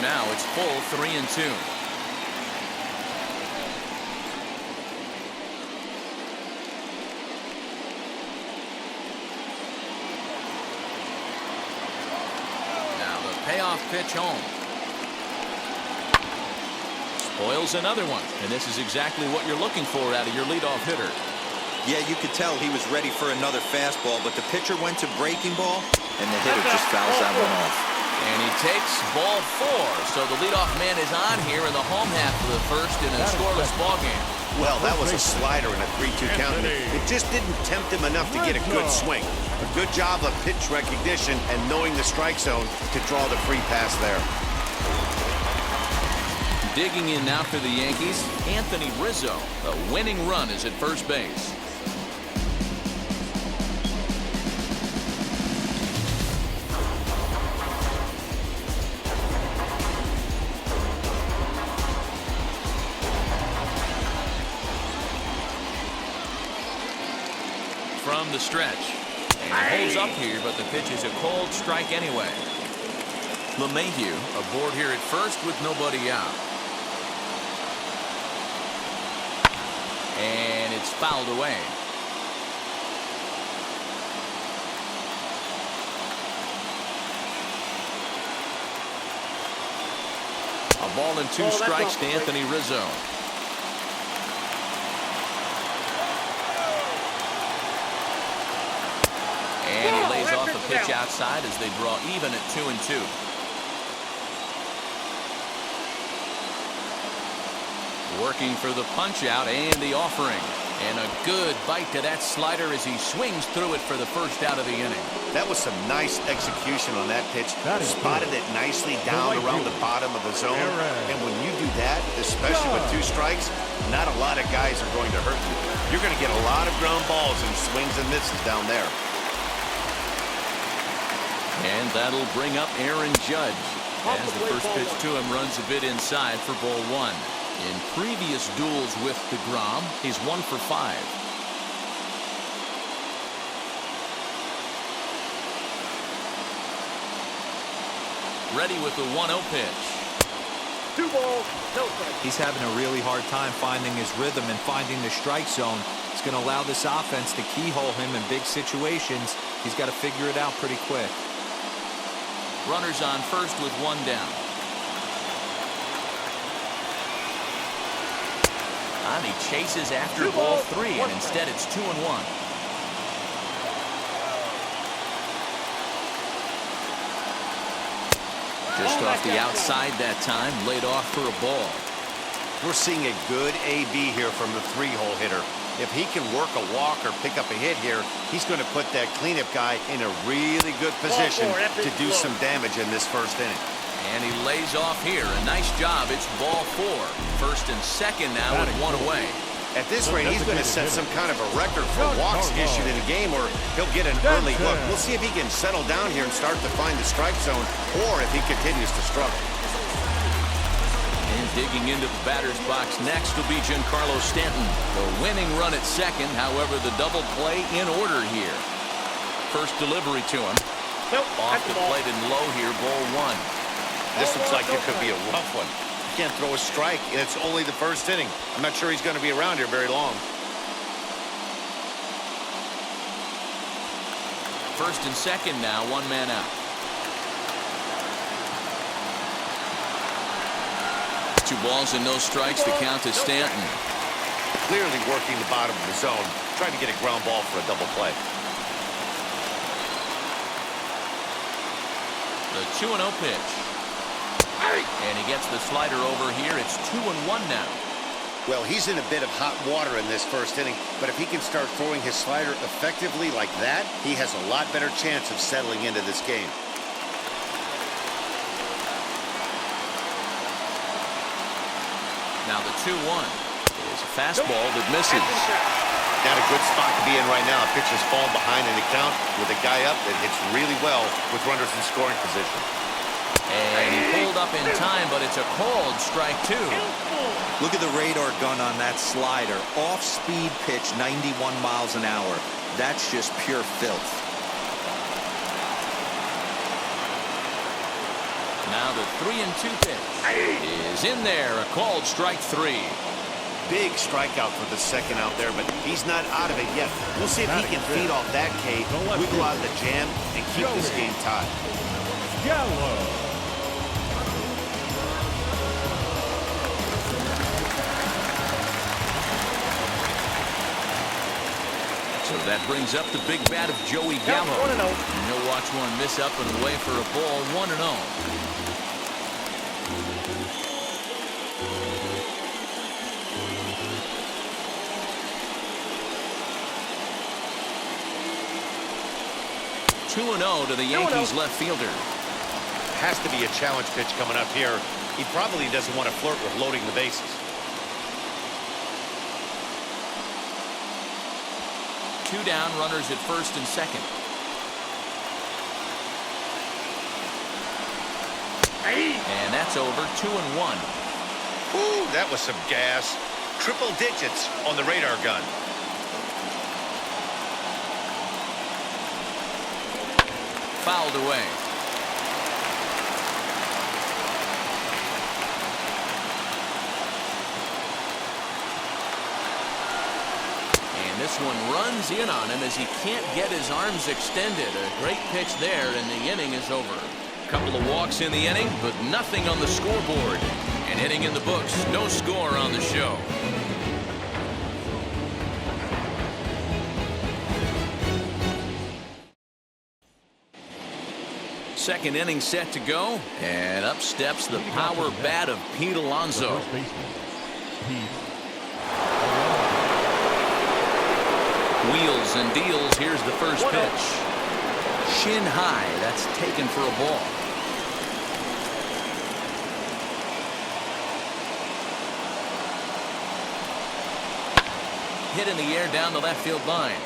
now. It's full 3-2. Now the payoff pitch home. Spoils another one, and this is exactly what you're looking for out of your leadoff hitter. Yeah, you could tell he was ready for another fastball, but the pitcher went to breaking ball, and the hitter just fouls that one off. And he takes ball 4, so the leadoff man is on here in the home half of the first in a scoreless ball game. Well, that was a slider in a 3-2 count. It just didn't tempt him enough to get a good swing. A good job of pitch recognition and knowing the strike zone to draw the free pass there. Digging in now for the Yankees, Anthony Rizzo. The winning run is at first base. From the stretch. And it holds up here, but the pitch is a cold strike anyway. LeMahieu aboard here at first with nobody out. And it's fouled away. A ball and 2 strikes to Anthony Rizzo. And he lays off the pitch outside as they draw even at 2-2. Working for the punch out and the offering. And a good bite to that slider as he swings through it for the first out of the inning. That was some nice execution on that pitch. Spotted it nicely down around the bottom of the zone. And when you do that, especially with 2 strikes, not a lot of guys are going to hurt you. You're going to get a lot of ground balls and swings and misses down there. And that'll bring up Aaron Judge as the first pitch to him runs a bit inside for ball 1. In previous duels with DeGrom, he's 1 for 5. Ready with the 1-0 pitch. 2 balls, no strikes. He's having a really hard time finding his rhythm and finding the strike zone. It's going to allow this offense to keyhole him in big situations. He's got to figure it out pretty quick. Runners on first with 1 down. And he chases after ball 3, and instead it's 2-1. Just off the outside that time, laid off for a ball. We're seeing a good AB here from the 3-hole hitter. If he can work a walk or pick up a hit here, he's going to put that cleanup guy in a really good position to do some damage in this first inning. And he lays off here. A nice job. It's ball 4. First and second now with 1 away. At this rate, he's going to set some kind of a record for walks issued in a game, or he'll get an early look. We'll see if he can settle down here and start to find the strike zone, or if he continues to struggle. And digging into the batter's box next will be Giancarlo Stanton. The winning run at second, however, the double play in order here. First delivery to him. Off the plate and low here, ball 1. This looks like it could be a rough one. You can't throw a strike, and it's only the first inning. I'm not sure he's going to be around here very long. First and second now, 1 man out. 2 balls and no strikes. The count to Stanton. Clearly working the bottom of the zone, trying to get a ground ball for a double play. The 2-0 pitch. And he gets the slider over here. It's 2-1 now. Well, he's in a bit of hot water in this first inning, but if he can start throwing his slider effectively like that, he has a lot better chance of settling into this game. Now the 2-1 is a fastball that misses. Not a good spot to be in right now. Pitcher's falling behind in the count with a guy up that hits really well with runners in scoring position. And he pulled up in time, but it's a called strike 2. Look at the radar gun on that slider. Off-speed pitch, 91 miles an hour. That's just pure filth. Now the 3-2 pitch is in there. A called strike 3. Big strikeout for the second out there, but he's not out of it yet. We'll see if he can feed off that K, wiggle out of the jam, and keep this game tied. So that brings up the big bat of Joey Gallo. 1-0. And he'll watch one miss up and away for a ball. 1-0. To the Yankees left fielder. Has to be a challenge pitch coming up here. He probably doesn't want to flirt with loading the bases. 2 down, runners at first and second. And that's over. 2-1. Ooh, that was some gas. Triple digits on the radar gun. Fouled away. And this one runs in on him as he can't get his arms extended. A great pitch there, and the inning is over. A couple of walks in the inning, but nothing on the scoreboard. And inning in the books, no score on the show. Second inning set to go, and up steps the power bat of Pete Alonso. Wheels and deals. Here's the first pitch. Shin high. That's taken for a ball. Hit in the air down the left field line.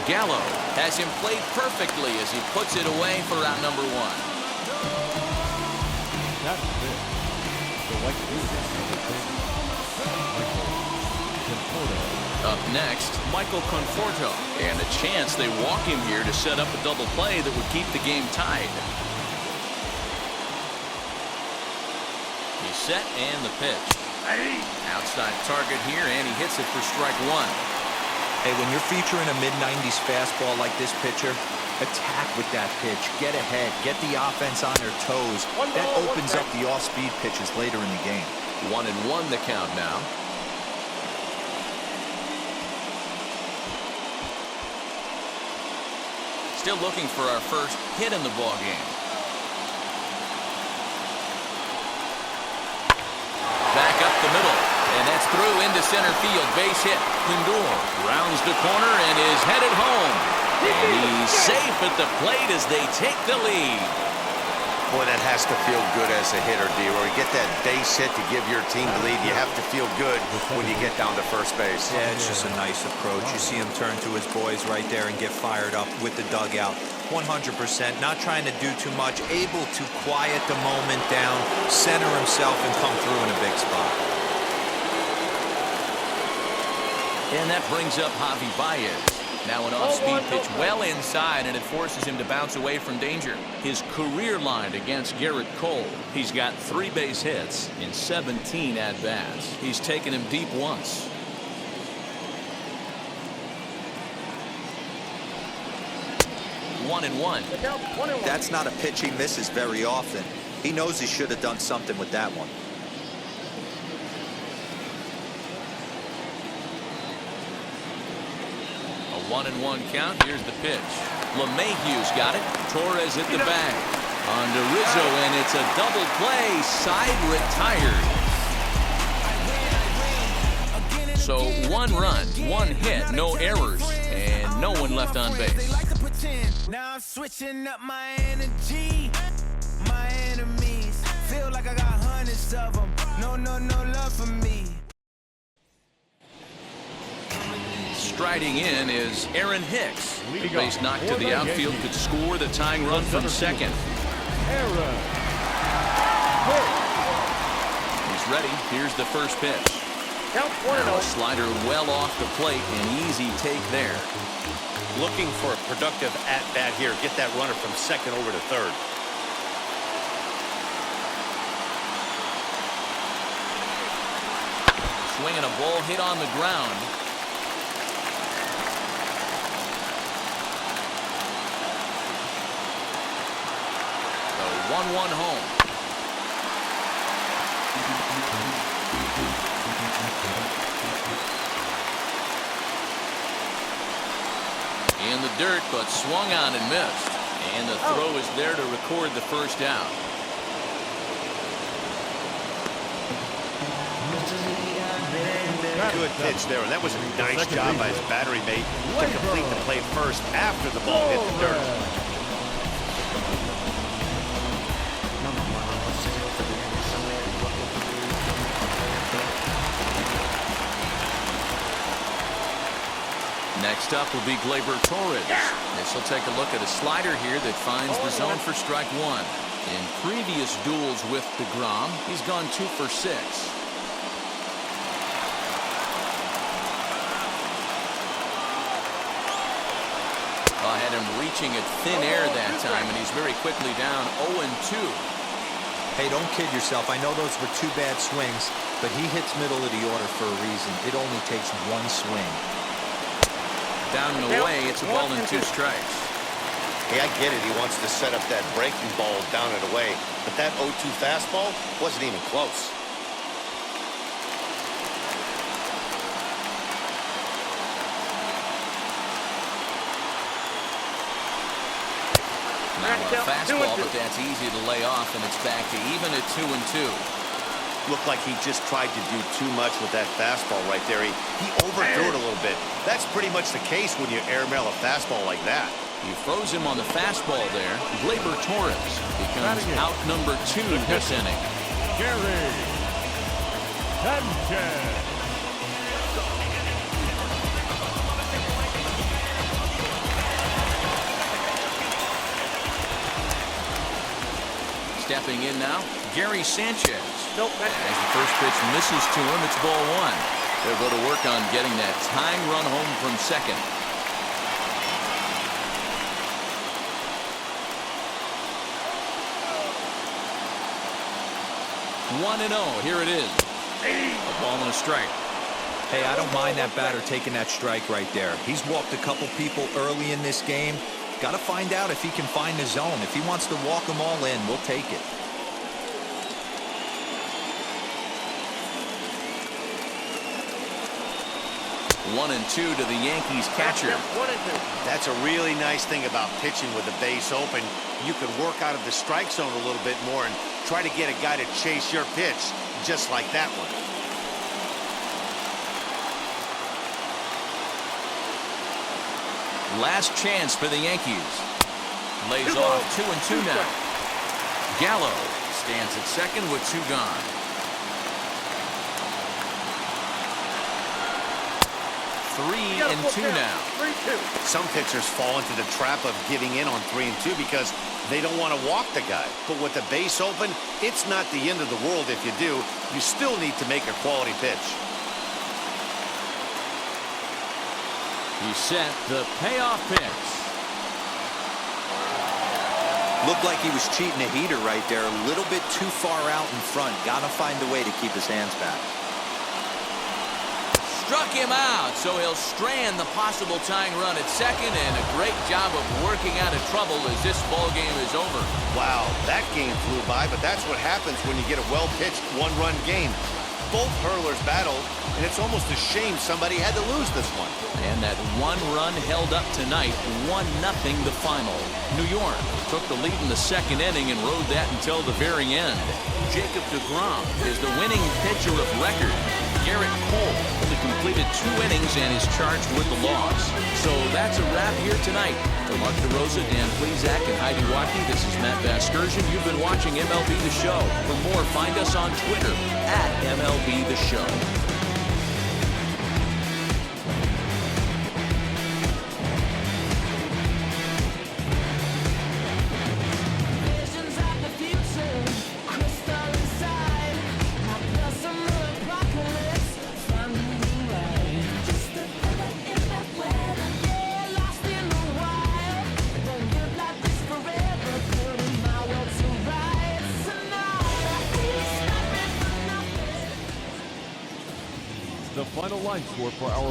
Gallo has him played perfectly as he puts it away for out number 1. Up next, Michael Conforto. And a chance they walk him here to set up a double play that would keep the game tied. He's set and the pitch. Outside target here, and he hits it for strike 1. Hey, when you're featuring a mid-90s fastball like this pitcher, attack with that pitch. Get ahead. Get the offense on their toes. That opens up the off-speed pitches later in the game. 1-1 the count now. Still looking for our first hit in the ball game. Back up the middle. And that's through into center field. Base hit. Lindor rounds the corner and is headed home. And he's safe at the plate as they take the lead. Boy, that has to feel good as a hitter, D-Roy. You get that base hit to give your team the lead. You have to feel good when you get down to first base. Yeah, it's just a nice approach. You see him turn to his boys right there and get fired up with the dugout. 100%, not trying to do too much, able to quiet the moment down, center himself, and come through in a big spot. And that brings up Javi Baez. Now an off-speed pitch well inside, and it forces him to bounce away from danger. His career line against Garrett Cole. He's got 3 base hits in 17 at-bats. He's taken him deep once. One and one. That's not a pitch he misses very often. He knows he should have done something with that one. A 1-1 count. Here's the pitch. LeMahieu's got it. Torres at the bag. On to Rizzo, and it's a double play. Side retired. So 1 run, 1 hit, no errors, and no one left on base. Now I'm switching up my energy. My enemies feel like I got hundreds of them. No love for me. Striding in is Aaron Hicks. The base knock to the outfield could score the tying run from second. He's ready. Here's the first pitch. Count Now 1-0. a slider well off the plate, an easy take there. Looking for a productive at-bat here. Get that runner from second over to third. Swinging a ball hit on the ground. The 1-1 home. In the dirt, but swung on and missed. And the throw is there to record the first out. Good pitch there, and that was a nice job by his battery mate to complete the play first after the ball hit the dirt. Next up will be Gleyber Torres. This will take a look at a slider here that finds the zone for strike one. In previous duels with DeGrom, he's gone 2 for 6. I had him reaching at thin air that time, and he's very quickly down 0-2. Hey, don't kid yourself. I know those were 2 bad swings, but he hits middle of the order for a reason. It only takes 1 swing. Down and away, it's a ball and 2 strikes. Hey, I get it. He wants to set up that breaking ball down and away, but that 0-2 fastball wasn't even close. Now a fastball, but that's easy to lay off, and it's back to even at 2-2. Looked like he just tried to do too much with that fastball right there. He overthrew it a little bit. That's pretty much the case when you airmail a fastball like that. He froze him on the fastball there. Gleyber Torres becomes out number 2 this inning. Gary Sanchez. Stepping in now, Gary Sanchez. Nope. As the first pitch misses to him, it's ball 1. They'll go to work on getting that tying run home from second. One and 0. Here it is. A ball and a strike. Hey, I don't mind that batter taking that strike right there. He's walked a couple people early in this game. Got to find out if he can find the zone. If he wants to walk them all in, we'll take it. One and 2 to the Yankees catcher. 1-2. That's a really nice thing about pitching with the base open. You can work out of the strike zone a little bit more and try to get a guy to chase your pitch, just like that one. Last chance for the Yankees. Lays off 2-2 now. Gallo stands at second with 2 gone. 3-2 now. 3-2. Some pitchers fall into the trap of giving in on 3-2 because they don't want to walk the guy. But with the base open, it's not the end of the world if you do. You still need to make a quality pitch. He set the payoff pitch. Looked like he was cheating a heater right there. A little bit too far out in front. Got to find a way to keep his hands back. Struck him out, so he'll strand the possible tying run at second, and a great job of working out of trouble as this ball game is over. Wow, that game flew by, but that's what happens when you get a well-pitched one-run game. Both hurlers battled, and it's almost a shame somebody had to lose this one. And that 1 run held up tonight, 1-0 the final. New York took the lead in the second inning and rode that until the very end. Jacob DeGrom is the winning pitcher of record. Garrett Cole only completed 2 innings and is charged with the loss. So that's a wrap here tonight. For Mark DeRosa, Dan Plesac, and Heidi Watkey, this is Matt Vasgersian. You've been watching MLB The Show. For more, find us on Twitter at MLB The Show. The final line score for our